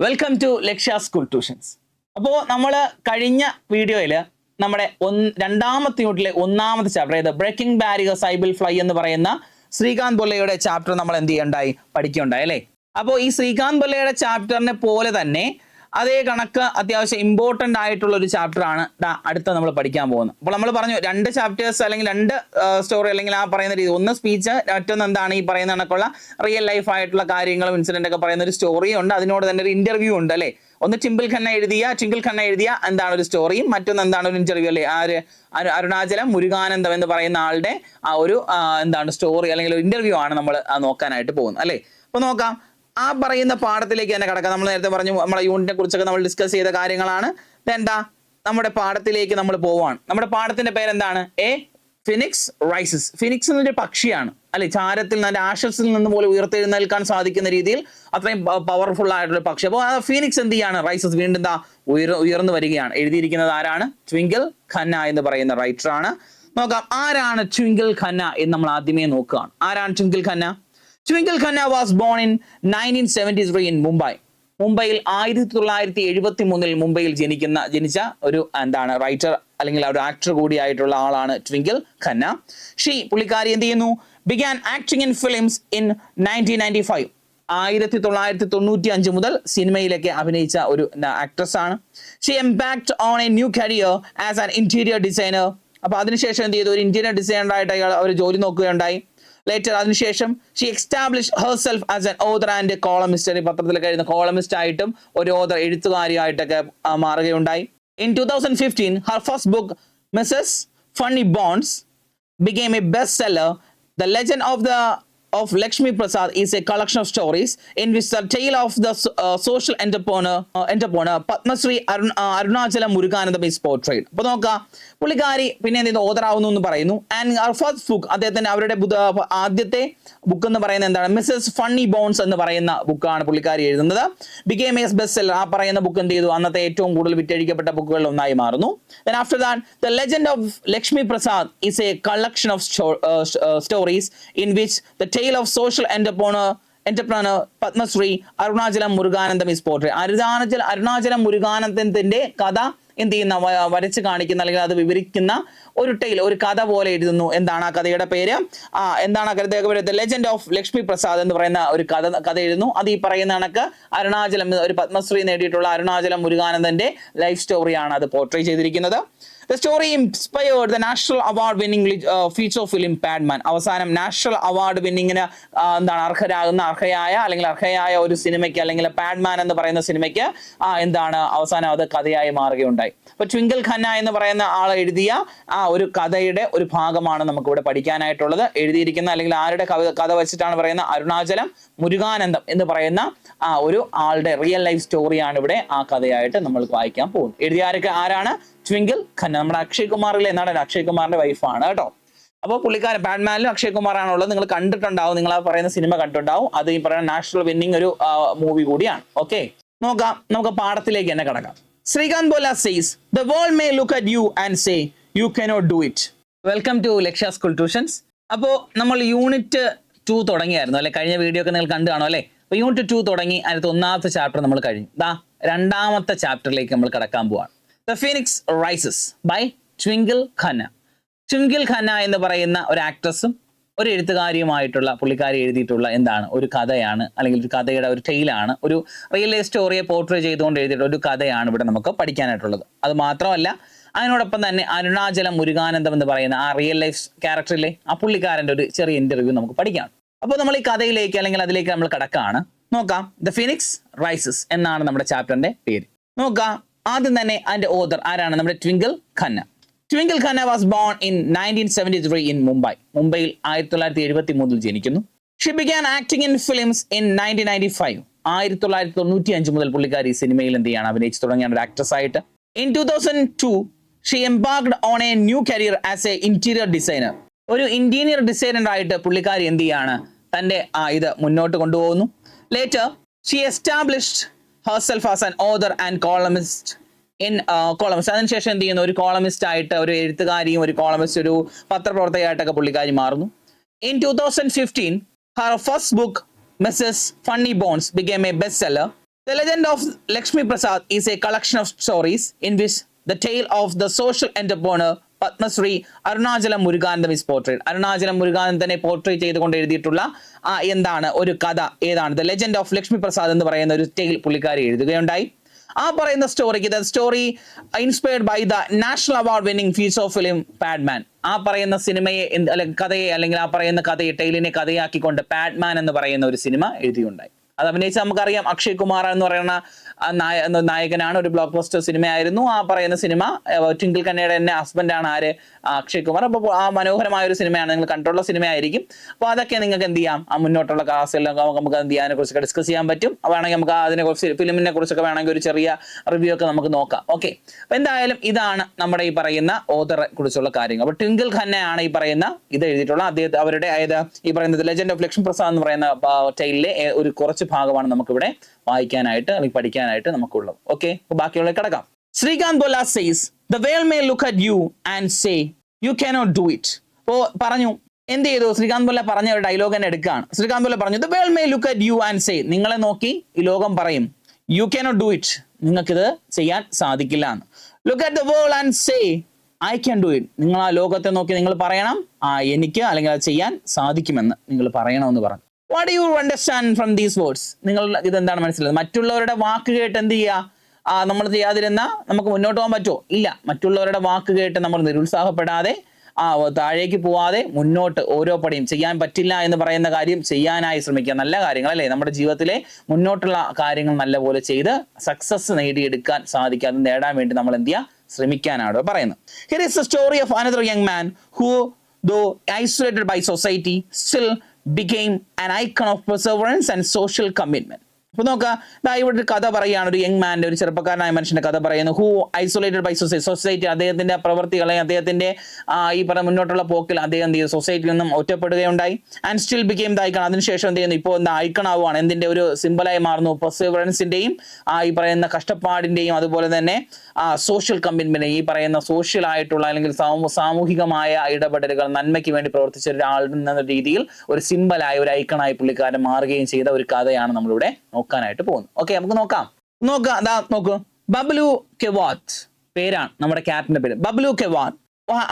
Welcome to Lakshya school tuitions. അപ്പോൾ നമ്മൾ കഴിഞ്ഞ വീഡിയോയിൽ നമ്മുടെ രണ്ടാമത്തെ യൂണിറ്റിലെ ഒന്നാമത്തെ ചാപ്റ്റർ ഏത് breaking barriers I will fly എന്ന് പറയുന്ന ശ്രീകാന്ത് പൊല്ലയുടെ ചാപ്റ്റർ നമ്മൾ എന്ത് ചെയ്യണ്ടായി പഠിക്കുകയുണ്ടായി അല്ലേ. അപ്പോൾ ഈ ശ്രീകാന്ത് പൊല്ലയുടെ ചാപ്റ്ററിനെ പോലെ തന്നെ അതേ കണക്ക് അത്യാവശ്യം ഇമ്പോർട്ടൻ്റ് ആയിട്ടുള്ള ഒരു ചാപ്റ്റർ ആണ് അടുത്ത നമ്മൾ പഠിക്കാൻ പോകുന്നത്. അപ്പോൾ നമ്മൾ പറഞ്ഞു രണ്ട് ചാപ്റ്റേഴ്സ് അല്ലെങ്കിൽ രണ്ട് സ്റ്റോറി അല്ലെങ്കിൽ ആ പറയുന്ന രീതി, ഒന്ന് സ്പീച്ച്, മറ്റൊന്ന് എന്താണ് ഈ പറയുന്ന കണക്കുള്ള റിയൽ ലൈഫ് ആയിട്ടുള്ള കാര്യങ്ങളും ഇൻസിഡന്റ് ഒക്കെ പറയുന്ന ഒരു സ്റ്റോറി ഉണ്ട്, അതിനോട് തന്നെ ഒരു ഇന്റർവ്യൂ ഉണ്ട് അല്ലേ. ഒന്ന് ട്വിങ്കിൾ ഖന്ന എഴുതിയ എന്താണ് ഒരു സ്റ്റോറിയും, മറ്റൊന്ന് എന്താണ് ഒരു ഇന്റർവ്യൂ അല്ലേ. അരുണാചലം മുരുകാനന്ദം എന്ന് പറയുന്ന ആളുടെ ആ ഒരു എന്താണ് സ്റ്റോറി അല്ലെങ്കിൽ ഒരു ഇന്റർവ്യൂ ആണ് നമ്മൾ നോക്കാനായിട്ട് പോകുന്നത് അല്ലേ. അപ്പോൾ നോക്കാം, ആ പറയുന്ന പാഠത്തിലേക്ക് തന്നെ കിടക്കാം. നമ്മൾ നേരത്തെ പറഞ്ഞു നമ്മുടെ യൂണിറ്റിനെ കുറിച്ചൊക്കെ നമ്മൾ ഡിസ്കസ് ചെയ്ത കാര്യങ്ങളാണ്. എന്താ നമ്മുടെ പാഠത്തിലേക്ക് നമ്മൾ പോവാണ്. നമ്മുടെ പാഠത്തിന്റെ പേരെന്താണ്? Phoenix rises. ഫിനിക്സ് എന്നൊരു പക്ഷിയാണ് അല്ലെ, ചാരത്തിൽ നിന്ന് ആഷസിൽ നിന്ന് പോലെ ഉയർത്തെഴുന്നേൽക്കാൻ സാധിക്കുന്ന രീതിയിൽ അത്രയും പവർഫുൾ ആയിട്ടുള്ള പക്ഷി. അപ്പോൾ ആ ഫിനിക്സ് എന്ത് ചെയ്യാണ്? റൈസസ്, വീണ്ടും എന്താ ഉയർന്നു വരികയാണ്. എഴുതിയിരിക്കുന്നത് ആരാണ്? ട്വിങ്കിൾ ഖന്ന എന്ന് പറയുന്ന റൈറ്റർ ആണ്. നോക്കാം, ആരാണ് ട്വിങ്കിൾ ഖന്ന എന്ന് നമ്മൾ ആദ്യമേ നോക്കുകയാണ്. ആരാണ് twinkle Khanna? Twinkle Khanna was born in 1973 in Mumbai. മുംബൈയിൽ 1973 മുംബൈയിൽ ജനിച്ച ഒരു എന്താണ് റൈറ്റർ അല്ലെങ്കിൽ ഒരു ആക്ടർ കൂടിയായിട്ടുള്ള ആളാണ് ട്വിങ്കിൾ ഖന്ന. പുള്ളിക്കാരി എന്ത് ചെയ്യുന്നു? Began acting in films in 1995. 1995 മുതൽ സിനിമയിലേക്ക് അഭിനയിച്ച ഒരു ആക്ട്രസ് ആണ്. She embarked on a new career as an interior designer. അപ്പൊ അതിനുശേഷം എന്ത് ചെയ്തു? ഒരു ഇന്റീരിയർ ഡിസൈനർ ആയിട്ട് അവർ ജോലി നോക്കുകയുണ്ടായി. ലേറ്റർ അതിനുശേഷം she establish herself as an author and columnist. പത്രത്തിലൊക്കെ എഴുതുന്ന കോളമിസ്റ്റ് ആയിട്ടും ഒരു ഓതർ എഴുത്തുകാരിയായിട്ടൊക്കെ മാറുകയുണ്ടായി. In 2015 her first book Mrs. Funny Bones became a bestseller. The Legend of Lakshmi Prasad is a collection of stories in which the tale of the social entrepreneur Padmasri Arunachala Muruganandam is portrayed. അപ്പോൾ നോക്കാം, പുള്ളിക്കാരി പിന്നെ എന്തെങ്കിലും ഓതറാവുന്നു എന്ന് പറയുന്നു. And our first book, അദ്ദേഹത്തിന്റെ അവരുടെ ആദ്യത്തെ ബുക്ക് എന്ന് പറയുന്നത് എന്താണ്? മിസ്സസ് ഫണ്ണി ബോൺസ് എന്ന് പറയുന്ന ബുക്കാണ് പുള്ളിക്കാരി എഴുതുന്നത്. Became A best seller. ആ പറയുന്ന ബുക്ക് എന്ത് ചെയ്തു? അന്നത്തെ ഏറ്റവും കൂടുതൽ വിറ്റഴിക്കപ്പെട്ട ബുക്കുകളിൽ ഒന്നായി മാറുന്നു. Then after that, The Legend of Lakshmi Prasad is a collection of stories in which the tale of social entrepreneur Padmasri Arunachalam Muruganandam is portrayed. Arunachalam മുരുകാനന്ദത്തിന്റെ കഥ എന്ത് ചെയ്യുന്ന വരച്ച് കാണിക്കുന്ന അല്ലെങ്കിൽ അത് വിവരിക്കുന്ന ഒരു ഒരു കഥ പോലെ എഴുതുന്നു. എന്താണ് ആ കഥയുടെ പേര്? എന്താണ് ആ കഥയുടെ? The legend of Lakshmi Prasad എന്ന് പറയുന്ന ഒരു കഥ എഴുതുന്നു. അത് ഈ പറയുന്ന കണക്ക് അരുണാചലം, ഒരു പത്മശ്രീ നേടിയിട്ടുള്ള അരുണാചലം മുരുകാനന്ദന്റെ ലൈഫ് സ്റ്റോറിയാണ് അത് പോർട്രേ ചെയ്തിരിക്കുന്നത്. The story inspired the National Award winning feature film Padman. അവസാനം നാഷണൽ അവാർഡ് വിന്നിങ്ങിന് എന്താണ് അർഹയായ ഒരു സിനിമയ്ക്ക് അല്ലെങ്കിൽ പാഡ്മാൻ എന്ന് പറയുന്ന സിനിമയ്ക്ക് എന്താണ് അവസാനം അത് കഥയായി മാറുകയുണ്ടായി. അപ്പൊ ട്വിങ്കിൾ ഖന്ന എന്ന് പറയുന്ന ആൾ എഴുതിയ ആ ഒരു കഥയുടെ ഒരു ഭാഗമാണ് നമുക്ക് ഇവിടെ പഠിക്കാനായിട്ടുള്ളത്. എഴുതിയിരിക്കുന്ന അല്ലെങ്കിൽ ആരുടെ കഥ വെച്ചിട്ടാണ് പറയുന്നത്? അരുണാചലം മുരുകാനന്ദം എന്ന് പറയുന്ന ആ ഒരു ആളുടെ റിയൽ ലൈഫ് സ്റ്റോറിയാണ് ഇവിടെ ആ കഥയായിട്ട് നമ്മൾ വായിക്കാൻ പോകുന്നത്. എഴുതിയ ആരാണ്? ട്വിങ്കിൾ ഖന്ന. നമ്മുടെ അക്ഷയ് കുമാറിലെ നടൻ അക്ഷയ് കുമാറിന്റെ വൈഫാണ് കേട്ടോ. അപ്പോൾ പുള്ളിക്കാരൻ പാഡ്മാനിലും അക്ഷയ് കുമാറാണുള്ളത്. നിങ്ങൾ കണ്ടിട്ടുണ്ടാവും, നിങ്ങൾ ആ പറയുന്ന സിനിമ കണ്ടിട്ടുണ്ടാവും. അത് ഈ പറയുന്ന നാഷണൽ വിന്നിങ് ഒരു മൂവി കൂടിയാണ്. ഓക്കെ, നോക്കാം, നമുക്ക് പാഠത്തിലേക്ക് തന്നെ കിടക്കാം. Srikanth Bolla says the world may look at you and say you cannot do it. Welcome to Lakshya school tuitions. അപ്പോൾ നമ്മൾ യൂണിറ്റ് 2 തുടങ്ങിയായിരുന്നു അല്ലെ, കഴിഞ്ഞ വീഡിയോ ഒക്കെ നിങ്ങൾ കണ്ടു കാണും അല്ലേ. അപ്പോൾ യൂണിറ്റ് 2 തുടങ്ങി, അതിനകത്ത് ഒന്നാമത്തെ ചാപ്റ്റർ നമ്മൾ കഴിഞ്ഞു. രണ്ടാമത്തെ ചാപ്റ്ററിലേക്ക് നമ്മൾ കടക്കാൻ പോവാണ്. The Phoenix Rises by Twinkle Khanna. Twinkle Khanna എന്ന് പറയുന്ന ഒരു ആക്ട്രസും ഒരു എഴുത്തുകാരിയുമായിട്ടുള്ള പുള്ളിക്കാരി എഴുതിയിട്ടുള്ള എന്താണ് ഒരു കഥയാണ്, അല്ലെങ്കിൽ ഒരു കഥയുടെ ഒരു ടെയിലാണ്, ഒരു റിയൽ ലൈഫ് സ്റ്റോറിയെ പോർട്രേ ചെയ്തുകൊണ്ട് എഴുതിയിട്ടുള്ള ഒരു കഥയാണ് ഇവിടെ നമുക്ക് പഠിക്കാനായിട്ടുള്ളത്. അത് മാത്രമല്ല, അതിനോടൊപ്പം തന്നെ അരുണാചലം മുരുകാനന്ദം എന്ന് പറയുന്ന ആ റിയൽ ലൈഫ് ക്യാരക്ടറിലെ ആ പുള്ളിക്കാരൻ്റെ ഒരു ചെറിയ ഇന്റർവ്യൂ നമുക്ക് പഠിക്കാം. അപ്പോൾ നമ്മൾ ഈ കഥയിലേക്ക് അല്ലെങ്കിൽ അതിലേക്ക് നമ്മൾ കടക്കാണ്. നോക്കാം, ദ ഫിനിക്സ് റൈസസ് എന്നാണ് നമ്മുടെ ചാപ്റ്ററിന്റെ പേര്. നോക്കാം, ആദ്യം തന്നെ അതിന്റെ ഓതർ ആരാണ്? നമ്മുടെ twinkle Khanna. Twinkle Khanna was born in 1973 in Mumbai. മുംബൈയിൽ 1973 ജനിക്കുന്നു. Xi began acting in films in 1995. 1995 മുതൽ പുള്ളിക്കാരി സിനിമയിൽ എന്ത് ചെയ്യാണ്? അഭിനയിച്ചു തുടങ്ങിയാണ് ഒരു ആക്ട്രസ് ആയിട്ട്. In 2002 she embarked on a new career as a interior designer. ഒരു ഇന്റീരിയർ ഡിസൈനർ ആയിട്ട് പുള്ളിക്കാരി എന്ത് ചെയ്യാണ്? തന്റെ ഇത് മുന്നോട്ട് കൊണ്ടുപോകുന്നു. Later she established herself as an author and columnist in columns. അതിനുശേഷം എന്ത് ചെയ്യുന്നു? ഒരു കോളമിസ്റ്റ് ആയിട്ട്, ഒരു എഴുത്തുകാരിയും ഒരു കോളമിസ്റ്റ്, ഒരു പത്രപ്രവർത്തകയായിട്ടൊക്കെ പുള്ളിക്കാരി മാറുന്നു. In 2015 her first book Mrs. Funny Bones became a bestseller. The Legend of Lakshmi Prasad is a collection of stories in which the tale of the social entrepreneur Padmashri Arunachalam Muruganantham is portrayed. Arunachalam മുരുകാനന്ദനെ portrait ചെയ്തുകൊണ്ട് എഴുതിയിട്ടുള്ള എന്താണ് ഒരു കഥ ഏതാണ്? The legend of Lakshmi Prasad എന്ന് പറയുന്ന ഒരു ടെയിൽ പുള്ളിക്കാരി എഴുതുകയുണ്ടായി. ആ പറയുന്ന സ്റ്റോറിക്ക് the story inspired by the national award winning feature film Padman. ആ പറയുന്ന സിനിമയെ കഥയെ അല്ലെങ്കിൽ ആ പറയുന്ന കഥയെ ടെയിലിനെ കഥയാക്കിക്കൊണ്ട് പാഡ്മാൻ എന്ന് പറയുന്ന ഒരു സിനിമ എഴുതിയുണ്ടായി. അത് അഭിനയിച്ച നമുക്കറിയാം അക്ഷയ് കുമാർ എന്ന് പറയുന്ന നായകനാണ്. ഒരു ബ്ലോക്ക് ബസ്റ്റർ സിനിമയായിരുന്നു ആ പറയുന്ന സിനിമ. ട്വിങ്കിൾ കന്നയുടെ തന്നെ ഹസ്ബൻഡാണ് ആര്? അക്ഷയ് കുമാർ. അപ്പോൾ ആ മനോഹരമായ ഒരു സിനിമയാണ്, നിങ്ങൾ കണ്ടുള്ള സിനിമയായിരിക്കും. അപ്പോൾ അതൊക്കെ നിങ്ങൾക്ക് എന്ത് ചെയ്യാം, ആ മുന്നോട്ടുള്ള ക്ലാസ്സിലൊക്കെ നമുക്ക് എന്ത് ചെയ്യാൻ കുറിച്ചൊക്കെ ഡിസ്കസ് ചെയ്യാൻ പറ്റും. വേണമെങ്കിൽ നമുക്ക് അതിനെക്കുറിച്ച് ഫിലിമിനെ കുറിച്ചൊക്കെ വേണമെങ്കിൽ ഒരു ചെറിയ റിവ്യൂ ഒക്കെ നമുക്ക് നോക്കാം. ഓക്കെ, അപ്പോൾ എന്തായാലും ഇതാണ് നമ്മുടെ ഈ പറയുന്ന ഓതറെ കുറിച്ചുള്ള കാര്യങ്ങൾ. അപ്പോൾ ട്വിങ്കിൾ ഖന്നയാണ് ഈ പറയുന്ന ഇത് എഴുതിയിട്ടുള്ള അദ്ദേഹത്തെ അവരുടെ ഈ പറയുന്നത് ലെജൻഡ് ഓഫ് ലക്ഷ്മി പ്രസാദ് എന്ന് പറയുന്ന ടൈലിലെ ഒരു കുറച്ച് ഭാഗമാണ് നമുക്കിവിടെ വായിക്കാനായിട്ട് അല്ലെങ്കിൽ പഠിക്കാനായിട്ട് നമുക്കുള്ളത്. ഓക്കെ, അപ്പോൾ ബാക്കിയുള്ള കിടക്കാം. Srikanth Bolla says the world may look at you and say you cannot do it. അപ്പോൾ പറഞ്ഞു, എന്ത് ചെയ്തു? ശ്രീകാന്ത് ബൊല്ല പറഞ്ഞ ഒരു ഡയലോഗ് തന്നെ എടുക്കുകയാണ്. ശ്രീകാന്ത് ബൊല്ല പറഞ്ഞു, the world may look at you and say, നിങ്ങളെ നോക്കി ഈ ലോകം പറയും, യു കാനോട്ട് ഡു ഇറ്റ്, നിങ്ങൾക്കിത് ചെയ്യാൻ സാധിക്കില്ല എന്ന്. Look at the world and say I can do it, നിങ്ങൾ ആ ലോകത്തെ നോക്കി നിങ്ങൾ പറയണം, എനിക്ക് അല്ലെങ്കിൽ അത് ചെയ്യാൻ സാധിക്കുമെന്ന് നിങ്ങൾ പറയണമെന്ന് പറഞ്ഞു. What do you understand from these words? നിങ്ങൾ ഇതെന്താണ് മനസ്സിലായത്? മറ്റുള്ളവരുടെ വാക്ക് കേട്ട് എന്ത് ചെയ്യുക? നമ്മൾ ചെയ്യാതിരുന്ന നമുക്ക് മുന്നോട്ട് പോകാൻ പറ്റുമോ? ഇല്ല. മറ്റുള്ളവരുടെ വാക്ക് കേട്ട് നമ്മൾ നിരുത്സാഹപ്പെടാതെ താഴേക്ക് പോവാതെ മുന്നോട്ട് ഓരോ പടിയും ചെയ്യാൻ പറ്റില്ല എന്ന് പറയുന്ന കാര്യം ചെയ്യാനായി ശ്രമിക്കുക. നല്ല കാര്യങ്ങൾ അല്ലേ, നമ്മുടെ ജീവിതത്തിലെ മുന്നോട്ടുള്ള കാര്യങ്ങൾ നല്ലപോലെ ചെയ്ത് സക്സസ് നേടിയെടുക്കാൻ സാധിക്കുക. അത് നേടാൻ വേണ്ടി നമ്മൾ എന്ത് ചെയ്യുക? ശ്രമിക്കാനാണ് പറയുന്നത്. Here is the story of another young man who, though isolated by society, still became an icon of perseverance and social commitment. അപ്പൊ നോക്കുക, ഇവിടെ ഒരു കഥ പറയുകയാണ്. ഒരു യങ് മാൻ്റെ, ഒരു ചെറുപ്പക്കാരനായ മനുഷ്യന്റെ കഥ പറയുന്നു. ഹൂ ഐസൊലേറ്റഡ് ബൈ സൊസൈറ്റി, അദ്ദേഹത്തിന്റെ പ്രവൃത്തികളെ, അദ്ദേഹത്തിന്റെ ഈ പറഞ്ഞ മുന്നോട്ടുള്ള പോക്കിൽ അദ്ദേഹം എന്ത് ചെയ്തു? സൊസൈറ്റിയിൽ നിന്നും ഒറ്റപ്പെടുകയുണ്ടായി. And still became the icon. അതിനുശേഷം എന്ത് ചെയ്യുന്നു? ഇപ്പോൾ എന്താ ഐക്കൺ ആവുകയാണ്. എന്തിന്റെ ഒരു സിമ്പിളായി മാറുന്നു? പെർസിവറൻസിന്റെയും ഈ പറയുന്ന കഷ്ടപ്പാടിന്റെയും അതുപോലെ തന്നെ സോഷ്യൽ കമ്മിറ്റ്മെന്റ്, ഈ പറയുന്ന സോഷ്യൽ ആയിട്ടുള്ള അല്ലെങ്കിൽ സാമൂഹികമായ ഇടപെടലുകൾ, നന്മയ്ക്ക് വേണ്ടി പ്രവർത്തിച്ച ഒരാൾ എന്ന രീതിയിൽ ഒരു സിമ്പിളായ ഒരു ഐക്കണായി പുള്ളിക്കാരൻ മാറുകയും ചെയ്ത ഒരു കഥയാണ് നമ്മളിവിടെ നോക്കാനായിട്ട് പോകുന്നു. ഓക്കെ, നമുക്ക് നോക്കാം. നോക്കൂ, ബബ്ലു കെവാത്ത് പേരാണ് നമ്മുടെ ക്യാപ്റ്റന്റെ പേര്. Bablu കെവാത്ത്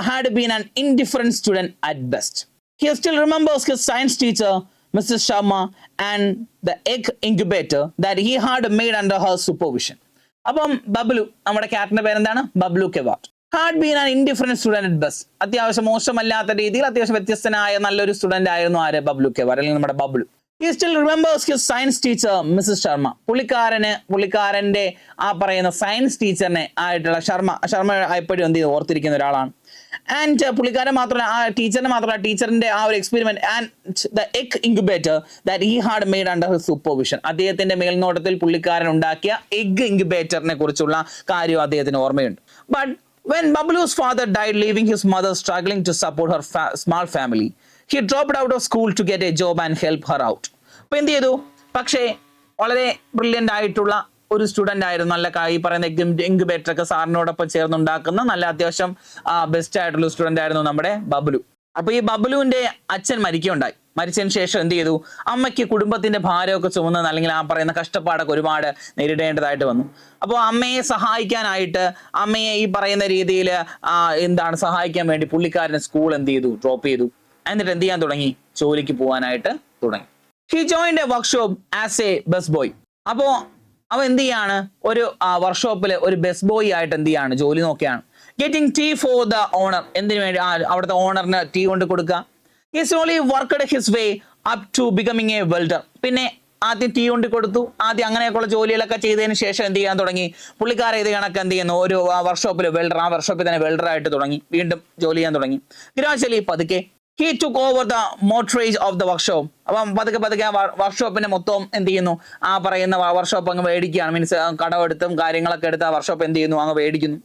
had been an indifferent student at best. He still remembers his science teacher, Mrs. Sharma, and the egg incubator that he had made under her supervision. അപ്പം ബബ്ലു, നമ്മുടെ ക്യാപ്റ്റന്റെ പേരെന്താണ്? Bablu Kewat. Had been an indifferent student at best. അത്യാവശ്യം മോശമല്ലാത്ത രീതിയിൽ അത്യാവശ്യം വ്യത്യസ്തനായ നല്ലൊരു student ആയിരുന്നു ആര്? ബബ്ലു കെവാത്ത്, അല്ലെങ്കിൽ നമ്മുടെ Bablu. He still remembers his science teacher, Mrs. Sharma. പുള്ളിക്കാരന്റെ ആ പറയുന്ന സയൻസ് ടീച്ചറിനെ ആയിട്ടുള്ള ശർമ്മ എപ്പോഴും എന്ത് ചെയ്ത് ഓർത്തിരിക്കുന്ന ഒരാളാണ്. ആൻഡ് പുള്ളിക്കാരൻ മാത്രമല്ല, ആ ടീച്ചറിനെ മാത്രമല്ല, ടീച്ചറിന്റെ ആ ഒരു experiment and the egg incubator that he had made under his supervision. അദ്ദേഹത്തിന്റെ മേൽനോട്ടത്തിൽ പുള്ളിക്കാരൻ ഉണ്ടാക്കിയ എഗ് ഇൻക്യുബേറ്ററിനെ കുറിച്ചുള്ള കാര്യം അദ്ദേഹത്തിന് ഓർമ്മയുണ്ട്. But when Bablu's father died, leaving his mother struggling to support her small family, he dropped out of school to get a job and help her out. അപ്പോൾ എന്ത് ചെയ്തു? പക്ഷേ വളരെ ബ്രില്യൻ്റ് ആയിട്ടുള്ള ഒരു സ്റ്റുഡൻ്റ് ആയിരുന്നു. നല്ല ഈ പറയുന്ന ഇൻക്യുബേറ്റർ ഒക്കെ സാറിനോടൊപ്പം ചേർന്നുണ്ടാക്കുന്ന നല്ല അത്യാവശ്യം ബെസ്റ്റ് ആയിട്ടുള്ള സ്റ്റുഡൻ്റ് ആയിരുന്നു നമ്മുടെ ബബ്ലു. അപ്പോൾ ഈ ബബ്ലുവിൻ്റെ അച്ഛൻ മരിക്കുകയുണ്ടായി. മരിച്ചതിന് ശേഷം എന്ത് ചെയ്തു? അമ്മയ്ക്ക് കുടുംബത്തിന്റെ ഭാരമൊക്കെ ചുമന്ന് അല്ലെങ്കിൽ ആ പറയുന്ന കഷ്ടപ്പാടൊക്കെ ഒരുപാട് നേരിടേണ്ടതായിട്ട് വന്നു. അപ്പോൾ അമ്മയെ സഹായിക്കാനായിട്ട്, അമ്മയെ ഈ പറയുന്ന രീതിയിൽ സഹായിക്കാൻ വേണ്ടി പുള്ളിക്കാരൻ സ്കൂൾ എന്ത് ചെയ്തു? ഡ്രോപ്പ് ചെയ്തു. എന്നിട്ട് എന്ത് ചെയ്യാൻ തുടങ്ങി? ജോലിക്ക് പോകാനായിട്ട് തുടങ്ങി. He joined A workshop as A bus boy. അപ്പോൾ അവൻ എന്ത് ചെയ്യാണ്? ഒരു വർക്ക്ഷോപ്പിൽ ഒരു ബസ് ബോയ് ആയിട്ട് എന്ത് ചെയ്യാണ്? ജോലി നോക്കിയാണ്. Getting tea for the owner. എന്തിനു വേണ്ടി? അവിടുത്തെ ഓണറിന് ടീ കൊണ്ട് കൊടുക്കുക. He slowly worked his way up to becoming a welder. പിന്നെ ആദ്യം ടീ കൊണ്ട് കൊടുത്തു. ആദ്യം അങ്ങനെയൊക്കെയുള്ള ജോലികളൊക്കെ ചെയ്തതിന് ശേഷം എന്ത് ചെയ്യാൻ തുടങ്ങി? പുള്ളിക്കാരെ ഇത് കണക്ക് എന്ത് ചെയ്യുന്നു? ഒരു വർക്ക്ഷോപ്പിൽ വെൽഡർ, ആ വർക്ക്ഷോപ്പിൽ തന്നെ വെൽഡറായിട്ട് തുടങ്ങി, വീണ്ടും ജോലി ചെയ്യാൻ തുടങ്ങി. ഗ്രാജുവലി പതുക്കെ he took over the mortgage of the workshop. അപ്പം പതുക്കെ ആ വർക്ക്ഷോപ്പിന്റെ മൊത്തം എന്ത് ചെയ്യുന്നു? ആ പറയുന്ന വർക്ക്ഷോപ്പ് അങ്ങ് മേടിക്കുകയാണ്. മീൻസ് കടമെടുത്തും കാര്യങ്ങളൊക്കെ എടുത്ത് ആ വർക്ക്ഷോപ്പ് എന്ത് ചെയ്യുന്നു? അങ്ങ് മേടിക്കുന്നു.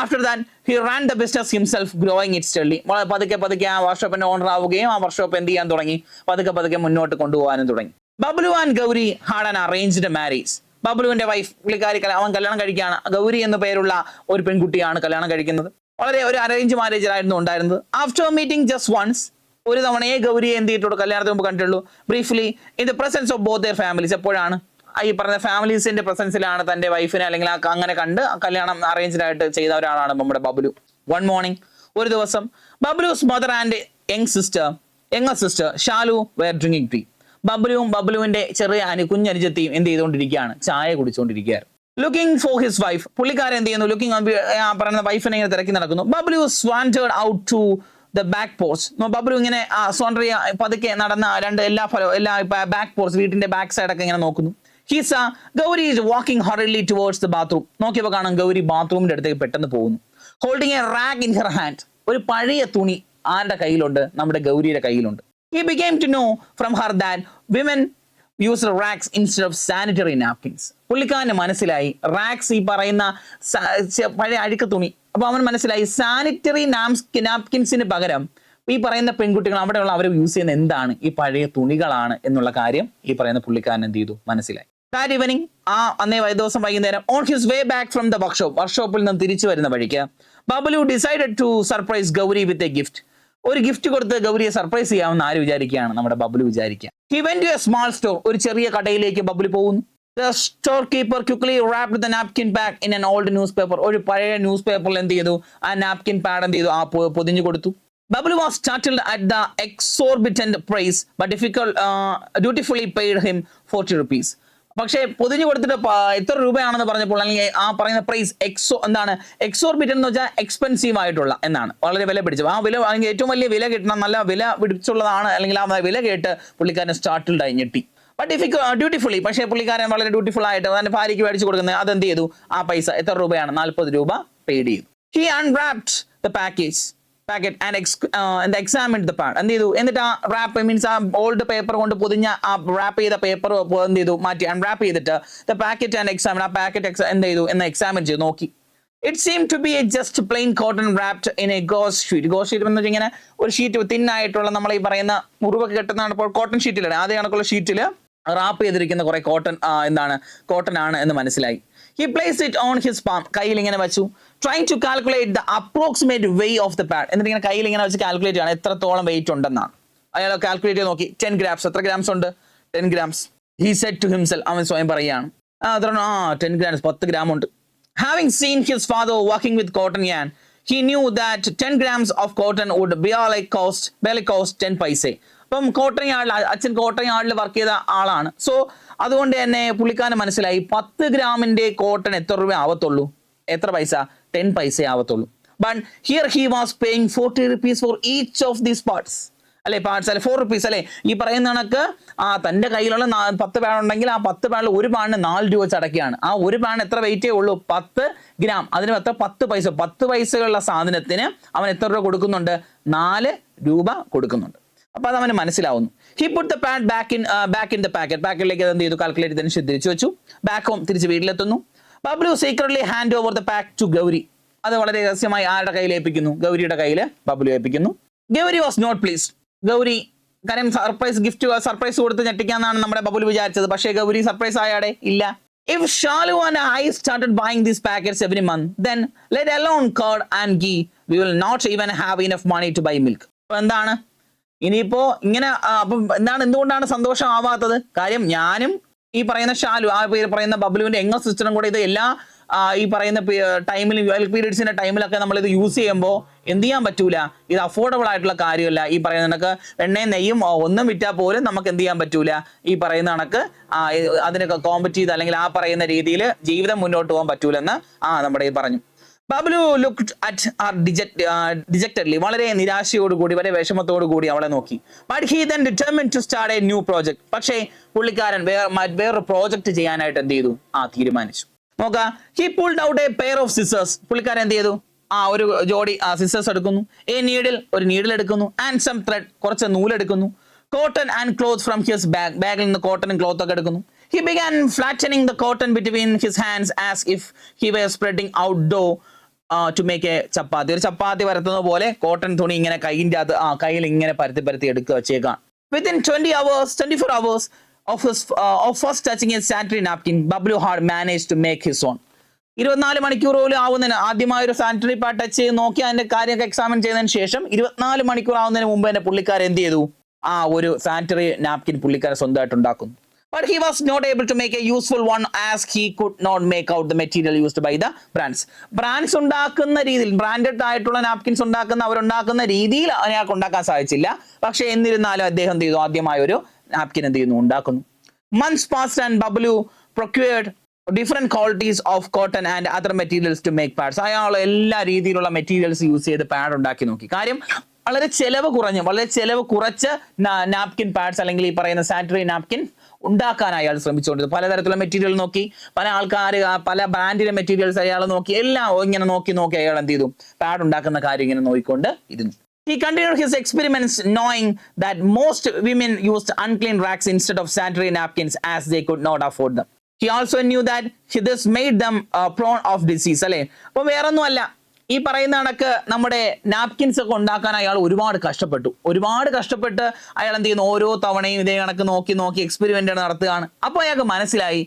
After that, he ran the business himself, growing it steadily. പതുക്കെ ആ വർക്ക്ഷോപ്പിന്റെ ഓണർ ആവുകയും ആ വർക്ക്ഷോപ്പ് എന്ത് ചെയ്യാൻ തുടങ്ങി? പതുക്കെ മുന്നോട്ട് കൊണ്ടുപോകാനും തുടങ്ങി. Bablu and Gauri had an arranged marriage. ബബ്ലുവിന്റെ വൈഫ്, പുള്ളിക്കാരി അവൻ കല്യാണം കഴിക്കുകയാണ്. ഗൗരി എന്ന പേരുള്ള ഒരു പെൺകുട്ടിയാണ് കല്യാണം കഴിക്കുന്നത്. വളരെ ഒരു അറേഞ്ച് മാരേജിലായിരുന്നു ഉണ്ടായിരുന്നത്. ആഫ്റ്റർ മീറ്റിംഗ് ജസ്റ്റ് വൺസ്, ഒരു തവണയെ ഗൗരിയെ എന്ത് ചെയ്തിട്ടുള്ളൂ? കല്യാണത്തിന് മുമ്പ് കണ്ടിട്ടുള്ളൂ. Briefly in the presence of both their families. എപ്പോഴാണ്? ഈ പറഞ്ഞ ഫാമിലീസിന്റെ പ്രസൻസിലാണ് തന്റെ വൈഫിനെ അല്ലെങ്കിൽ അങ്ങനെ കണ്ട് കല്യാണം അറേഞ്ച്ഡ് ആയിട്ട് ചെയ്ത ഒരാളാണ് നമ്മുടെ ബബ്ലു. വൺ മോർണിംഗ്, ഒരു ദിവസം, Bablu's mother and younger sister Shalu were drinking tea. ബബ്ലുവിന്റെ ചെറിയ കുഞ്ഞനുജത്തിയും എന്ത് ചെയ്തുകൊണ്ടിരിക്കുകയാണ്, ചായ കുടിച്ചുകൊണ്ടിരിക്കുകയാണ്. ലുക്കിംഗ് ഫോർ ഹിസ് വൈഫ്, പുള്ളിക്കാരൻ എന്ത് ചെയ്യുന്നു, ലുക്കിംഗ് പറയുന്ന വൈഫിനെ ഇങ്ങനെ തിരക്കി നടക്കുന്നു. Bablu wandered out to the back porch. Bablu ഇങ്ങനെ സോണ്ടറി പതുക്കെ നടന്ന എല്ലാ ബാക്ക് പോർച്ച്, വീട്ടിന്റെ ബാക്ക് സൈഡൊക്കെ ഇങ്ങനെ നോക്കുന്നു. ഗൗരി ഈസ് വാക്കിംഗ് ഹറിലി ടുവേർഡ്സ് ദ ബാത്റൂം. നോക്കിയപ്പോൾ കാണാം ഗൗരി ബാത്റൂമിന്റെ അടുത്തേക്ക് പെട്ടെന്ന് പോകുന്നു. Holding a rag in her hand. ഒരു പഴയ തുണി ആരുടെ കയ്യിലുണ്ട്, നമ്മുടെ ഗൗരിയുടെ കയ്യിലുണ്ട്. He became to know from her that women use rags instead of sanitary napkins. പുള്ളിക്കാരന് മനസ്സിലായി റാക്സ് ഈ പറയുന്ന പഴയ അഴുക്ക് തുണി. അപ്പൊ അവൻ മനസ്സിലായി സാനിറ്ററി നാപ്കിൻസിന് പകരം ഈ പറയുന്ന പെൺകുട്ടികൾ അവിടെയുള്ള അവർ യൂസ് ചെയ്യുന്ന എന്താണ്, ഈ പഴയ തുണികളാണ് എന്നുള്ള കാര്യം ഈ പറയുന്ന പുള്ളിക്കാരൻ എന്ത് ചെയ്തു, മനസ്സിലായി. ദാറ്റ് ഈവനിങ്, അന്നേ ദിവസം വൈകുന്നേരം, on his way back from the വർക്ക്ഷോപ്പിൽ നിന്ന് തിരിച്ചു വരുന്ന വഴിക്ക് Bablu decided to surprise Gauri with a gift. ഒരു ഗിഫ്റ്റ് കൊടുത്ത് ഗൗരിയെ സർപ്രൈസ് ചെയ്യാമെന്ന് ആര് വിചാരിക്കുകയാണ്, നമ്മുടെ ബബ്ലു വിചാരിക്കുക. He went to a small store. ഒരു ചെറിയ കടയിലേക്ക് ബബ്ലു പോകുന്നു. The storekeeper quickly wrapped the napkin bag in an old newspaper. ഒരു പഴയ ന്യൂസ് പേപ്പറിൽ എന്ത് ചെയ്തു, ആ നാപ്കിൻ പാഡ് എന്ത് ചെയ്തു, പൊതിഞ്ഞു കൊടുത്തു. Bablu was startled at the exorbitant price, but dutifully paid him 40 rupees. പക്ഷേ പൊതിഞ്ഞു കൊടുത്തിട്ട് എത്ര രൂപയാണെന്ന് പറഞ്ഞപ്പോൾ, അല്ലെങ്കിൽ ആ പറയുന്ന പ്രൈസ് എന്താണ്, എക്സോർബിറ്റന്റ് എന്ന് വെച്ചാൽ എക്സ്പെൻസീവ് ആയിട്ടുള്ള എന്നാണ്, വളരെ വില പിടിച്ചത്. ആ വില അല്ലെങ്കിൽ ഏറ്റവും വലിയ വില കിട്ടണം, നല്ല വില പിടിച്ചുള്ളതാണ്, അല്ലെങ്കിൽ ആ വില കേട്ട് പുള്ളിക്കാരൻ സ്റ്റാർട്ടിൽഡ് ആയി ഞെട്ടി. ബട്ട് ഡ്യൂട്ടിഫുള്ളി, പക്ഷേ പുള്ളിക്കാരൻ വളരെ ഡ്യൂട്ടിഫുൾ ആയിട്ട് അതിന്റെ ഭാര്യയ്ക്ക് മേടിച്ചു കൊടുക്കുന്നത് അതെന്ത് ചെയ്തു, ആ പൈസ എത്ര രൂപയാണ്, 40 രൂപ പെയ്ഡ് ചെയ്തു. He unwrapped the packet and examined the pad. എന്ത് ചെയ്തു, എന്നിട്ട് ആ റാപ്പ് മീൻസ് ആ ഓൾഡ് പേപ്പർ കൊണ്ട് പൊതിഞ്ഞ ആ റാപ്പ് ചെയ്ത പേപ്പർ എന്ത് ചെയ്തു, മാറ്റി അൺറാപ്പ് ചെയ്തിട്ട് ദ പാക്കറ്റ് ആൻഡ് എക്സാമിൻ, ആ പാക്കറ്റ് എന്ത് ചെയ്തു എന്ന് എക്സാമിൻ ചെയ്തു നോക്കി. It seem to be a just plain cotton wrapped in a gauze sheet. Gauze sheet എന്ന് വെച്ചാൽ ഇങ്ങനെ ഒരു ഷീറ്റ് തിന്നായിട്ടുള്ള നമ്മൾ ഈ പറയുന്ന മുറിവൊക്കെ കെട്ടുന്നതാണ് ഇപ്പോൾ കോട്ടൺ ഷീറ്റിലാണ്, അതേ കണക്കുള്ള ഷീറ്റിൽ റാപ്പ് ചെയ്തിരിക്കുന്ന കുറെ കോട്ടൺ ആണ് എന്ന് മനസ്സിലായി. He placed it on his palm. കയ്യിൽ ഇങ്ങനെ വെച്ചു. Trying to calculate the approximate weight of the pad. എന്നിട്ട് ഇങ്ങനെ കയ്യിൽ ഇങ്ങനെ വെച്ച് കാൽക്കുലേറ്റ് ചെയ്യണം എത്രത്തോളം വെയിറ്റ് ഉണ്ടെന്നാണ്. അയാൾ കാൽക്കുലേറ്റ് ചെയ്ത് നോക്കി. 10 grams. എത്ര ഗ്രാംസ് ഉണ്ട്? 10 grams. He said to himself. അവൻ സ്വയം പറയുകയാണ്, 10 grams, 10 ഗ്രാം ഉണ്ട്. Having seen his father working with cotton yarn, he knew that 10 grams of cotton would barely cost 10 paise. അപ്പം കോട്ടൺ യാർഡിൽ, അച്ഛൻ കോട്ടൺ യാർഡിൽ വർക്ക് ചെയ്ത ആളാണ്. സോ അതുകൊണ്ട് തന്നെ പുള്ളിക്കാരന് മനസ്സിലായി 10 ഗ്രാമിന്റെ കോട്ടൺ എത്ര രൂപ ആവത്തുള്ളൂ, എത്ര പൈസ, 10 പൈസ ആവത്തുള്ളൂ. But here he was paying 40 rupees for each of these parts. അല്ലെ, പാർട്സ് അല്ലെ, 4 rupees അല്ലെ. ഈ പറയുന്ന കണക്ക് തന്റെ കയ്യിലുള്ള 10 പാഡ് ഉണ്ടെങ്കിൽ ആ 10 പാഡിൽ ഒരു പാഡിന് 4 രൂപ ചടക്കുകയാണ്. ആ ഒരു പാഡിന് എത്ര വെയിറ്റേ ഉള്ളൂ, 10 ഗ്രാം. അതിന് എത്ര, 10 പൈസ. 10 പൈസകളുള്ള സാധനത്തിന് അവൻ എത്ര രൂപ കൊടുക്കുന്നുണ്ട്, 4 രൂപ കൊടുക്കുന്നുണ്ട്. അപ്പൊ അത് അവന് മനസ്സിലാവുന്നു. He put the pad back in the പാക്കറ്റിലേക്ക് എന്ത് ചെയ്തു, കാൽക്കുലേറ്റ് ചെയ്തതിന് തിരിച്ചു വെച്ചു. ബാക്ക് ഹോം, തിരിച്ച് വീട്ടിലെത്തുന്നു. Bablu secretly hand over the pack to Gauri. അത് വളരെ രഹസ്യമായി ആരുടെ കയ്യിൽ ഏൽപ്പിക്കുന്നു, ഗൗരിയുടെ കയ്യിൽ ബബ്ലു ഏൽപ്പിക്കുന്നു. Gauri was not pleased. Gauri കാര്യം സർപ്രൈസ് കൊടുത്ത് ഞെട്ടിക്കാന്നാണ് നമ്മുടെ ബബ്ലു വിചാരിച്ചത്. പക്ഷേ ഗൗരി സർപ്രൈസ് ആയാടെ ഇല്ല. If Shalu and I started buying these packets every month, then let alone curd and ghee, we will not even have enough money to buy milk. അപ്പൊ എന്താണ് ഇനിയിപ്പോ ഇങ്ങനെ, അപ്പം എന്തുകൊണ്ടാണ് സന്തോഷം ആവാത്തത്? കാര്യം ഞാനും ഈ പറയുന്ന ഷാലു, ആ പറയുന്ന ബബ്ലുവിന്റെ യങ്ങർ സിസ്റ്ററും കൂടെ ഇത് എല്ലാ ഈ പറയുന്ന ടൈമിൽ, പീരീഡ്സിന്റെ ടൈമിലൊക്കെ നമ്മൾ ഇത് യൂസ് ചെയ്യുമ്പോൾ എന്ത് ചെയ്യാൻ പറ്റൂല, ഇത് അഫോർഡബിൾ ആയിട്ടുള്ള കാര്യമല്ല. ഈ പറയുന്ന കണക്ക് എണ്ണയും നെയ്യും ഒന്നും വിറ്റാൽ പോലും നമുക്ക് എന്ത് ചെയ്യാൻ പറ്റൂല, ഈ പറയുന്ന കണക്ക് അതിനൊക്കെ കോമ്പറ്റ് ചെയ്ത് അല്ലെങ്കിൽ ആ പറയുന്ന രീതിയിൽ ജീവിതം മുന്നോട്ട് പോകാൻ പറ്റൂലെന്ന് നമ്മുടെ ഈ പറഞ്ഞു. Bablu looked at her dejectedly. വളരെ നിരാശയോടുകൂടി, വളരെ വിഷമത്തോടു കൂടി അവളെ നോക്കി. But he then determined to start a new project. പക്ഷേ പുള്ളിക്കാരൻ വേറൊരു പ്രോജക്ട് ചെയ്യാനായിട്ട് എന്ത് ചെയ്തു, തീരുമാനിച്ചു. നോക്കാം, he pulled out a pair of scissors. പുള്ളിക്കാരൻ എന്ത് ചെയ്തു, ഒരു ജോഡി സിസേഴ്സ് എടുക്കുന്നു. ഒരു നീഡിൽ എടുക്കുന്നു. ആൻഡ് സം ത്രെഡ്, കുറച്ച് നൂലെടുക്കുന്നു. Cotton and cloth from his ബാഗിൽ നിന്ന് കോട്ടണും ക്ലോത്ത് ഒക്കെ എടുക്കുന്നു. He began flattening the cotton between his hands as if he were spreading out dough to make a ചപ്പാത്തി. ഒരു ചപ്പാത്തി പരത്തുന്ന പോലെ കോട്ടൺ തുണി ഇങ്ങനെ കയ്യിൽ ഇങ്ങനെ പരത്തി എടുക്കുക വെച്ചേക്കാം. Within 24 hours of first touching a sanitary napkin, Bablu had managed to make his own. 24 മണിക്കൂർ പോലും ആവുന്നതിന്, ആദ്യമായ ഒരു സാനിറ്ററി പാഡ് ടച്ച് ചെയ്ത് നോക്കി അതിന്റെ കാര്യമൊക്കെ എക്സാമിൻ ചെയ്തതിന് ശേഷം 24 മണിക്കൂർ ആവുന്നതിന് മുമ്പ് തന്നെ പുള്ളിക്കാരൻ എന്ത് ചെയ്തു, ഒരു സാനിറ്ററി നാപ്കിൻ പുള്ളിക്കാരൻ സ്വന്തമായിട്ട് ഉണ്ടാക്കുന്നു. But he was not able to make a useful one as he could not make out the material used by the brands. Brands ഉണ്ടാക്കുന്ന രീതിയിൽ ബ്രാൻഡഡ് ആയിട്ടുള്ള നാപ്കിൻസ് അവരുണ്ടാക്കുന്ന രീതിയിൽ അയാൾക്ക് ഉണ്ടാക്കാൻ സാധിച്ചില്ല. പക്ഷേ എന്നിരുന്നാലും അദ്ദേഹം എന്ത് ചെയ്തു, ആദ്യമായ ഒരു നാപ്കിൻ എന്ത് ചെയ്യുന്നു, ഉണ്ടാക്കുന്നു. Months passed and Bablu procured different qualities of cotton and other materials to make pads. അയാൾ എല്ലാ രീതിയിലുള്ള മെറ്റീരിയൽസ് യൂസ് ചെയ്ത് പാഡ് ഉണ്ടാക്കി നോക്കി. കാര്യം വളരെ ചെലവ് കുറച്ച് നാപ്കിൻ പാഡ്സ് അല്ലെങ്കിൽ ഈ പറയുന്ന സാനിറ്ററി നാപ്കിൻ ഉണ്ടാക്കാൻ അയാൾ ശ്രമിച്ചുകൊണ്ടിരുന്നു. പലതരത്തിലുള്ള മെറ്റീരിയൽ നോക്കി, പല ആൾക്കാർ പല ബ്രാൻഡിലെ മെറ്റീരിയൽസ് അയാൾ നോക്കി, എല്ലാം ഇങ്ങനെ നോക്കി അയാൾ എന്ത് ചെയ്തു, പാഡ് ഉണ്ടാക്കുന്ന കാര്യം ഇങ്ങനെ നോക്കിക്കൊണ്ട് ഇരുന്നു. He continued his experiments knowing that most women used unclean rags instead of sanitary napkins as they could not afford them. He also knew that this made them prone of disease. അല്ലേ, അപ്പോൾ വേറൊന്നുമല്ല, ഈ പറയുന്ന കണക്ക് നമ്മുടെ napkins ഒക്കെ ഉണ്ടാക്കാൻ അയാൾ ഒരുപാട് കഷ്ടപ്പെട്ട് അയാൾ എന്ത് ചെയ്യുന്നു, ഓരോ തവണയും ഇതേ കണക്ക് നോക്കി എക്സ്പെരിമെന്റ് നടത്തുകയാണ്. അപ്പോൾ അയാൾക്ക് മനസ്സിലായി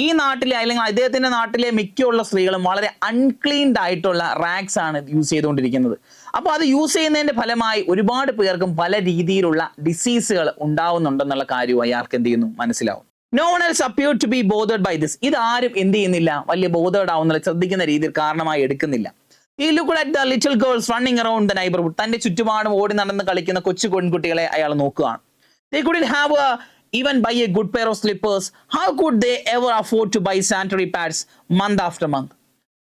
ഈ നാട്ടിലെ അല്ലെങ്കിൽ അദ്ദേഹത്തിന്റെ നാട്ടിലെ മിക്കുള്ള സ്ത്രീകളും വളരെ അൺക്ലീൻഡ് ആയിട്ടുള്ള റാഗ്സ് ആണ് യൂസ് ചെയ്തുകൊണ്ടിരിക്കുന്നത്. അപ്പോൾ അത് യൂസ് ചെയ്യുന്നതിന്റെ ഫലമായി ഒരുപാട് പേർക്കും പല രീതിയിലുള്ള ഡിസീസുകൾ ഉണ്ടാവുന്നുണ്ടെന്നുള്ള കാര്യം അയാൾക്ക് എന്ത് ചെയ്യുന്നു, മനസ്സിലാവും. No one else appeared to be bothered by this. ഇതാരും എന്ത് ചെയ്യുന്നില്ല, വലിയ ബോധേഡ് ആവുന്നില്ല, ശ്രദ്ധിക്കുന്ന രീതിയിൽ കാരണമായി എടുക്കുന്നില്ല. He looked at the little girls running around the neighborhood. തന്റെ ചുറ്റുപാടും ഓടി നടന്ന് കളിക്കുന്ന കൊച്ചു പെൺകുട്ടികളെ അയാൾ നോക്കുകയാണ്. They couldn't have even buy a good pair of slippers. How could they ever afford to buy sanitary pads month after month?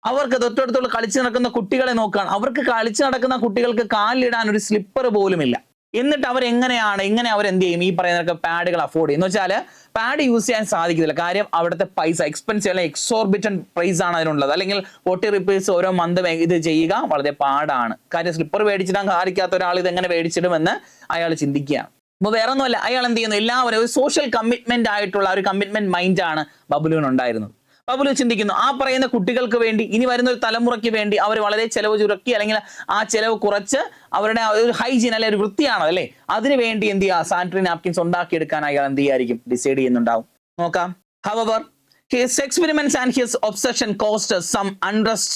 അവർക്ക് തൊട്ടടുത്തുള്ള കളിച്ച് നടക്കുന്ന കുട്ടികളെ നോക്കുകയാണ്. അവർക്ക് കളിച്ച് നടക്കുന്ന കുട്ടികൾക്ക് കാലിടാൻ ഒരു സ്ലിപ്പർ പോലുമില്ല. എന്നിട്ട് എങ്ങനെ അവരെന്ത് ചെയ്യും, ഈ പറയുന്ന പാഡുകൾ അഫോർഡ് ചെയ്യും എന്ന് വെച്ചാൽ പാഡ് യൂസ് ചെയ്യാൻ സാധിക്കുന്നില്ല. കാര്യം അവിടുത്തെ പൈസ എക്സ്പെൻസീവ് അല്ലെങ്കിൽ എക്സോർബിറ്റൻ പ്രൈസ് ആണ് അതിനുള്ളത്. അല്ലെങ്കിൽ 40 rupees ഓരോ മന്ത് ഇത് ചെയ്യുക വളരെ പാടാണ്. കാര്യം സ്ലിപ്പർ മേടിച്ചിടാൻ സാധിക്കാത്ത ഒരാൾ ഇതെങ്ങനെ മേടിച്ചിടുമെന്ന് അയാൾ ചിന്തിക്കുകയാണ്. അപ്പോൾ വേറെ ഒന്നുമല്ല, അയാൾ എന്ത് ചെയ്യുന്നു, എല്ലാവരും ഒരു സോഷ്യൽ കമ്മിറ്റ്മെന്റ് ആയിട്ടുള്ള ഒരു കമ്മിറ്റ്മെന്റ് മൈൻഡാണ് ബബ്ലുവിന് ഉണ്ടായിരുന്നത്. ബബ്ലു ചിന്തിക്കുന്നു, ആ പറയുന്ന കുട്ടികൾക്ക് വേണ്ടി, ഇനി വരുന്ന ഒരു തലമുറയ്ക്ക് വേണ്ടി അവർ വളരെ ചെലവ് ചുരുക്കി അല്ലെങ്കിൽ ആ ചെലവ് കുറച്ച് അവരുടെ ഒരു ഹൈജീൻ അല്ലെ ഒരു വൃത്തിയാണോ അല്ലേ, അതിനു വേണ്ടി എന്ത് ചെയ്യുക, സാനിറ്ററി നാപ്കിൻസ് ഉണ്ടാക്കിയെടുക്കാൻ അയാൾ എന്ത് ചെയ്യായിരിക്കും, ഡിസൈഡ് ചെയ്യുന്നുണ്ടാവും. നോക്കാം. However, his experiments and his obsession caused some unrest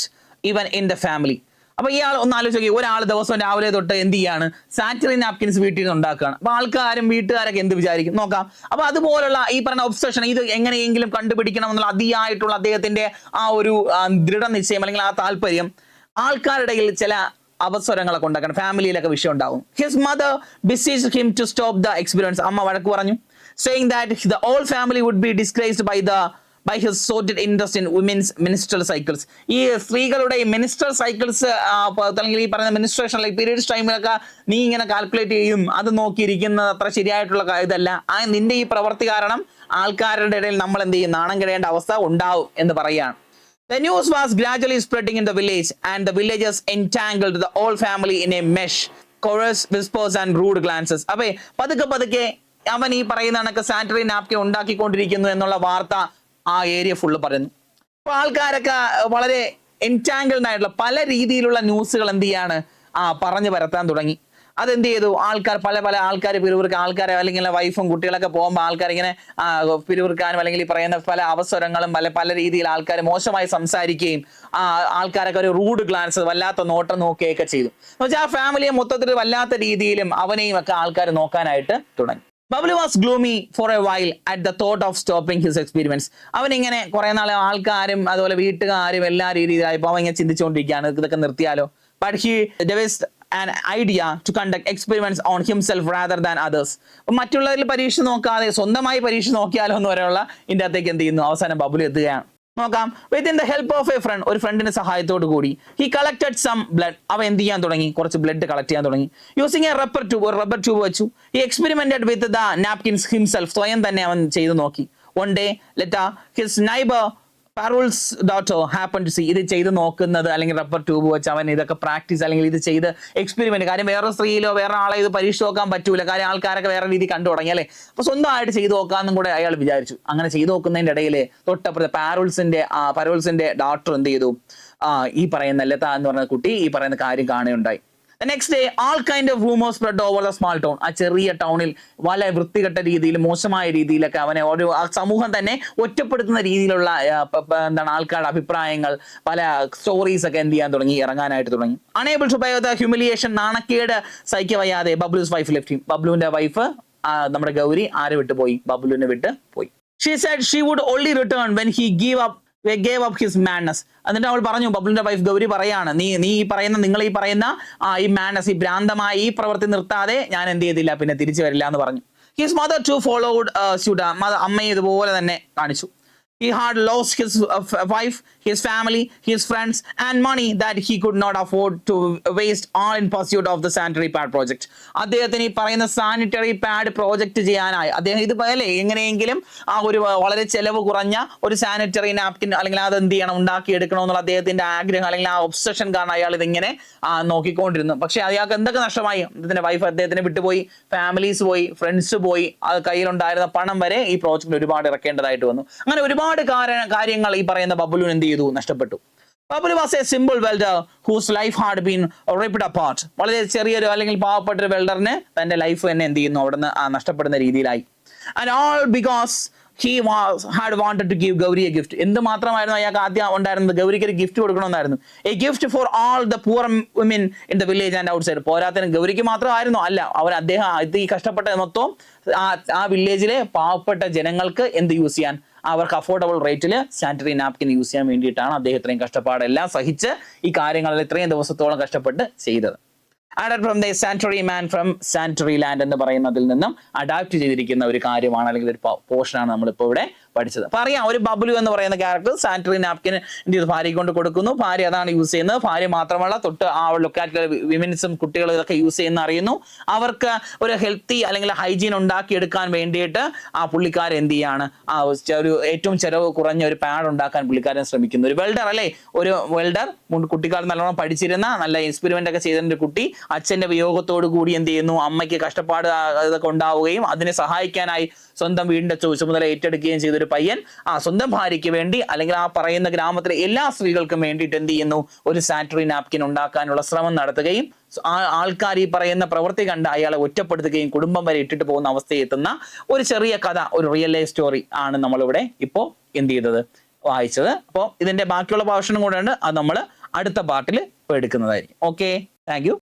even in the family. അപ്പൊ ഇയാൾ ഒന്ന് ആലോചിച്ച്, ഒരാൾ ദിവസം രാവിലെ തൊട്ട് എന്ത് ചെയ്യാണ്, സാനിറ്ററി നാപ്കിൻസ് വീട്ടിൽ നിന്ന് ഉണ്ടാക്കുകയാണ്. അപ്പൊ വീട്ടുകാരൊക്കെ എന്ത് വിചാരിക്കും, നോക്കാം. അപ്പൊ അതുപോലുള്ള ഈ പറഞ്ഞ ഒബ്സഷൻ, ഇത് എങ്ങനെയെങ്കിലും കണ്ടുപിടിക്കണം എന്നുള്ള അതിയായിട്ടുള്ള അദ്ദേഹത്തിന്റെ ആ ഒരു ദൃഢനിശ്ചയം അല്ലെങ്കിൽ ആ താല്പര്യം ആൾക്കാരുടെ ഇടയിൽ ചില അവസരങ്ങളൊക്കെ ഉണ്ടാക്കണം. ഫാമിലിയിലൊക്കെ വിഷയം ഉണ്ടാവും. His mother beseeched him to stop the experience. അമ്മ വഴക്ക് പറഞ്ഞു, saying that the whole family would be disgraced by his sordid interest in women's menstrual cycles. ഈ സ്ത്രീകളുടെ menstrual cycles അല്ലെങ്കിൽ ഈ പറയുന്ന menstruation അല്ലെങ്കിൽ periods ടൈമിലൊക്കെ നീ ഇങ്ങനെ കാൽക്കുലേറ്റ് ചെയ്യും, അത് നോക്കിയിരിക്കുന്നത് അത്ര ശരിയായിട്ടുള്ള ഇതല്ല. നിന്റെ ഈ പ്രവൃത്തി കാരണം ആൾക്കാരുടെ ഇടയിൽ നമ്മൾ എന്ത് ചെയ്യും, നാണം കിടേണ്ട അവസ്ഥ ഉണ്ടാവും എന്ന് പറയുകയാണ്. The news was gradually spreading in the village and the villagers entangled the whole family in a mesh, chorus, whispers and rude glances. അപ്പൊ പതുക്കെ അവൻ ഈ പറയുന്ന കണക്ക് സാനിറ്ററി നാപ്കിൻ ഉണ്ടാക്കിക്കൊണ്ടിരിക്കുന്നു എന്നുള്ള വാർത്ത ആ ഏരിയ ഫുള്ള് പറയുന്നു. അപ്പൊ ആൾക്കാരൊക്കെ വളരെ എൻറ്റാങ്കിൾഡ് ആയിട്ടുള്ള പല രീതിയിലുള്ള ന്യൂസുകൾ എന്ത് ചെയ്യാണ്, പറഞ്ഞു പരത്താൻ തുടങ്ങി. അതെന്ത് ചെയ്തു, പല ആൾക്കാർ പിരിവിറുക്കാൻ, ആൾക്കാരെ അല്ലെങ്കിൽ വൈഫും കുട്ടികളൊക്കെ പോകുമ്പോൾ ആൾക്കാർ ഇങ്ങനെ പിരിവിറുക്കാനും അല്ലെങ്കിൽ ഈ പറയുന്ന പല അവസരങ്ങളും പല രീതിയിൽ ആൾക്കാർ മോശമായി സംസാരിക്കുകയും ആൾക്കാരൊക്കെ ഒരു റൂഡ് ഗ്ലാൻസ്, വല്ലാത്ത നോട്ടം നോക്കുകയൊക്കെ ചെയ്തു. എന്ന് വെച്ചാൽ ആ ഫാമിലിയെ മൊത്തത്തിൽ വല്ലാത്ത രീതിയിലും അവനെയും ഒക്കെ ആൾക്കാർ നോക്കാനായിട്ട് തുടങ്ങി. Bablu was gloomy for a while at the thought of stopping his experiments. അവൻ ഇങ്ങനെ കുറെ നാൾ ആൾക്കാരും അതുപോലെ വീട്ടുകാരും എല്ലാ രീതിയിലായപ്പോൾ അവൻ ഇങ്ങനെ ചിന്തിച്ചുകൊണ്ടിരിക്കുകയാണ്, ഇതൊക്കെ നിർത്തിയാലോ. But he devised an idea to conduct experiments on himself rather than others. മറ്റുള്ളവരിൽ പരീക്ഷ നോക്കാതെ സ്വന്തമായി പരീക്ഷ നോക്കിയാലോ എന്ന് വരെയുള്ള ഇതിൻ്റെ അകത്തേക്ക് എന്ത് ചെയ്യുന്നു, അവസാനം ബബ്ലു എത്തുകയാണ്. നോക്കാം. Within the help of a friend, ഒരു ഫ്രണ്ടിന്റെ സഹായത്തോടു കൂടി ഹി കളക്റ്റഡ് സം ബ്ലഡ്. അവൻ എന്ത് ചെയ്യാൻ തുടങ്ങി, കുറച്ച് ബ്ലഡ് കളക്ട് ചെയ്യാൻ തുടങ്ങി. യൂസിങ് എ റബ്ബർ ട്യൂബ് വെച്ചു. He experimented with the napkins himself. സ്വയം തന്നെ അവൻ ചെയ്തു നോക്കി. One day later his neighbour Parul's daughter happen to see. ഇത് ചെയ്ത് നോക്കുന്നത് അല്ലെങ്കിൽ റബ്ബർ ട്യൂബ് വെച്ച് അവൻ ഇതൊക്കെ പ്രാക്ടീസ് അല്ലെങ്കിൽ ഇത് ചെയ്ത് എക്സ്പെരിമെന്റ്. കാര്യം വേറെ സ്ത്രീയിലോ വേറെ ആളെ ഇത് പരീക്ഷ നോക്കാൻ പറ്റൂല, കാര്യം ആൾക്കാരൊക്കെ വേറെ രീതി കണ്ടു തുടങ്ങി അല്ലേ. അപ്പൊ സ്വന്തമായിട്ട് ചെയ്ത് നോക്കാമെന്നും കൂടെ അയാൾ വിചാരിച്ചു. അങ്ങനെ ചെയ്ത് നോക്കുന്നതിന്റെ ഇടയിൽ തൊട്ടപ്പുറത്തെ പാരൂൾസിന്റെ ഡോക്ടർ എന്ത് ചെയ്തു, ഈ പറയുന്ന ലത എന്ന് പറഞ്ഞ കുട്ടി ഈ പറയുന്ന കാര്യം കാണുകയുണ്ടായി. The next day, all kind of rumors spread over the small town. ആ ചെറിയ ടൗണിൽ വളരെ വൃത്തികെട്ട രീതിയിൽ മോശമായ രീതിയിലൊക്കെ അവനെ ആ സമൂഹം തന്നെ ഒറ്റപ്പെടുത്തുന്ന രീതിയിലുള്ള ആൾക്കാരുടെ അഭിപ്രായങ്ങൾ, പല സ്റ്റോറീസ് ഒക്കെ എന്ത് ചെയ്യാൻ തുടങ്ങി, ഇറങ്ങാനായിട്ട് തുടങ്ങി. Unable to bear the humiliation, നാണക്കേട് സഹിക്കവയ്യാതെ ബബ്ലുസ് വൈഫ് ലെഫ്റ്റ് ഹിം. ബബ്ലുവിന്റെ വൈഫ് നമ്മുടെ ഗൗരി ആരെ വിട്ടു പോയി, ബബ്ലുവിനെ വിട്ട് പോയി. She said she would only return when he gave up his madness. എന്നിട്ട് അവൾ പറഞ്ഞു, ബബ്ലുവിന്റെ വൈഫ് ഗൗരി പറയാണ്, നിങ്ങൾ ഈ പറയുന്ന ഈ മാഡ്നസ്, ഈ ഭ്രാന്തമായ ഈ പ്രവൃത്തി നിർത്താതെ ഞാൻ എന്ത് ചെയ്തില്ല, പിന്നെ തിരിച്ചു വരില്ല എന്ന് പറഞ്ഞു. His mother too followed suit. അമ്മയും ഇതുപോലെ തന്നെ കാണിച്ചു. He had lost his wife, his family, his friends, and money that he could not afford to waste all in pursuit of the sanitary pad project. അദ്ദേഹത്തിന് ഈ പറയുന്ന sanitary pad project ചെയ്യാനായി അദ്ദേഹം ഇതുപോലെ എങ്ങനെയെങ്കിലും ആ ഒരു വളരെ ചെലവ് കുറഞ്ഞ ഒരു സാനിറ്ററി നാപ്കിൻ അല്ലെങ്കിൽ അത് എന്ത് ചെയ്യണം, ഉണ്ടാക്കിയെടുക്കണമെന്നുള്ള അദ്ദേഹത്തിന്റെ ആഗ്രഹം അല്ലെങ്കിൽ ആ ഒബ്സഷൻ കാരണം അയാൾ ഇതിങ്ങനെ നോക്കിക്കൊണ്ടിരുന്നു. പക്ഷെ അയാൾക്ക് എന്തൊക്കെ നഷ്ടമായി? അദ്ദേഹത്തിന്റെ വൈഫ് അദ്ദേഹത്തിന് വിട്ടുപോയി, ഫാമിലീസ് പോയി, ഫ്രണ്ട്സ് പോയി, അത് കയ്യിലുണ്ടായിരുന്ന പണം വരെ ഈ പ്രോജക്റ്റിൽ ഒരുപാട് ഇറക്കേണ്ടതായിട്ട് വന്നു. അങ്ങനെ ഒരുപാട് കാര്യങ്ങൾ ഈ പറയുന്ന ബബ്ലുവിന് എന്ത് ചെയ്തു, നഷ്ടപ്പെട്ടു. Bablu was a simple welder whose life had been ripped apart. വളരെ ചെറിയൊരു അല്ലെങ്കിൽ പാവപ്പെട്ട ഒരു വെൽഡറിന് തന്റെ ലൈഫ് തന്നെ എന്ത് ചെയ്യുന്നു, അവിടുന്ന് നടന്ന രീതിയിലായി. And all because he had wanted to give Gauri a gift. എന്ത് മാത്രമായിരുന്നു അയാൾക്ക് ആദ്യം ഉണ്ടായിരുന്നത്? ഗൗരിക്ക് ഒരു ഗിഫ്റ്റ് കൊടുക്കണമെന്നായിരുന്നു. A gift for all the poor women in the village and outside. പോരാത്തതിന് ഗൗരിക്ക് മാത്രമായിരുന്നു, അല്ല, അദ്ദേഹം ഈ കഷ്ടപ്പെട്ട മൊത്തം ആ വില്ലേജിലെ പാവപ്പെട്ട ജനങ്ങൾക്ക് എന്ത് യൂസ് ചെയ്യാൻ, അവർക്ക് അഫോർഡബിൾ റേറ്റിൽ സാനിറ്ററി നാപ്കിൻ യൂസ് ചെയ്യാൻ വേണ്ടിയിട്ടാണ് അദ്ദേഹം ഇത്രയും കഷ്ടപ്പാടെല്ലാം സഹിച്ച് ഈ കാര്യങ്ങളിൽ ഇത്രയും ദിവസത്തോളം കഷ്ടപ്പെട്ട് ചെയ്തത്. Added from the sanitary man from sanitary land എന്ന് പറയുന്നതിൽ നിന്നും അഡാപ്റ്റ് ചെയ്തിരിക്കുന്ന ഒരു കാര്യമാണ്, അല്ലെങ്കിൽ ഒരു പോർഷനാണ് നമ്മളിപ്പോൾ ഇവിടെ പഠിച്ചത്. അപ്പൊ അറിയാം, ഒരു ബബ്ലു എന്ന് പറയുന്ന ക്യാരക്ടർ സാനിറ്ററി നാപ്കിൻ എന്ത് ചെയ്തു, ഭാര്യയെ കൊണ്ട് കൊടുക്കുന്നു, ഭാര്യ അതാണ് യൂസ് ചെയ്യുന്നത്. ഭാര്യ മാത്രമല്ല, തൊട്ട് ആ ലൊക്കാലിറ്റിയിലെ വിമൻസും കുട്ടികളും ഇതൊക്കെ യൂസ് ചെയ്യുന്ന അറിയുന്നു. അവർക്ക് ഒരു ഹെൽത്തി അല്ലെങ്കിൽ ഹൈജീൻ ഉണ്ടാക്കിയെടുക്കാൻ വേണ്ടിയിട്ട് ആ പുള്ളിക്കാരൻ എന്ത് ചെയ്യാണ്, ഒരു ഏറ്റവും ചെലവ് കുറഞ്ഞ ഒരു പാഡ് ഉണ്ടാക്കാൻ പുള്ളിക്കാരൻ ശ്രമിക്കുന്നു. ഒരു വെൽഡർ അല്ലേ, ഒരു വെൽഡർ കുട്ടിക്കാലം നല്ലോണം പഠിച്ചിരുന്ന, നല്ല എക്സ്പെരിമെന്റ് ഒക്കെ ചെയ്തിരുന്ന ഒരു കുട്ടി അച്ഛന്റെ വിയോഗത്തോടു കൂടി എന്ത് ചെയ്യുന്നു, അമ്മയ്ക്ക് കഷ്ടപ്പാട് ഇതൊക്കെ ഉണ്ടാവുകയും അതിനെ സഹായിക്കാനായി സ്വന്തം വീടിന്റെ ചുമതല ഏറ്റെടുക്കുകയും ചെയ്തൊരു പയ്യൻ സ്വന്തം ഭാര്യയ്ക്ക് വേണ്ടി അല്ലെങ്കിൽ ആ പറയുന്ന ഗ്രാമത്തിലെ എല്ലാ സ്ത്രീകൾക്കും വേണ്ടിയിട്ട് എന്ത് ചെയ്യുന്നു, ഒരു സാനിറ്ററി നാപ്കിൻ ഉണ്ടാക്കാനുള്ള ശ്രമം നടത്തുകയും ആൾക്കാർ ഈ പറയുന്ന പ്രവൃത്തി കണ്ട് അയാളെ ഒറ്റപ്പെടുത്തുകയും കുടുംബം വരെ ഇട്ടിട്ട് പോകുന്ന അവസ്ഥയിൽ എത്തുന്ന ഒരു ചെറിയ കഥ, ഒരു റിയൽ ലൈഫ് സ്റ്റോറി ആണ് നമ്മളിവിടെ ഇപ്പോൾ എന്ത് ചെയ്തത്, വായിച്ചത്. അപ്പോൾ ഇതിന്റെ ബാക്കിയുള്ള പോർഷനും കൂടെ ഉണ്ട്, അത് നമ്മൾ അടുത്ത പാർട്ടിൽ എടുക്കുന്നതായിരിക്കും. Okay, thank you.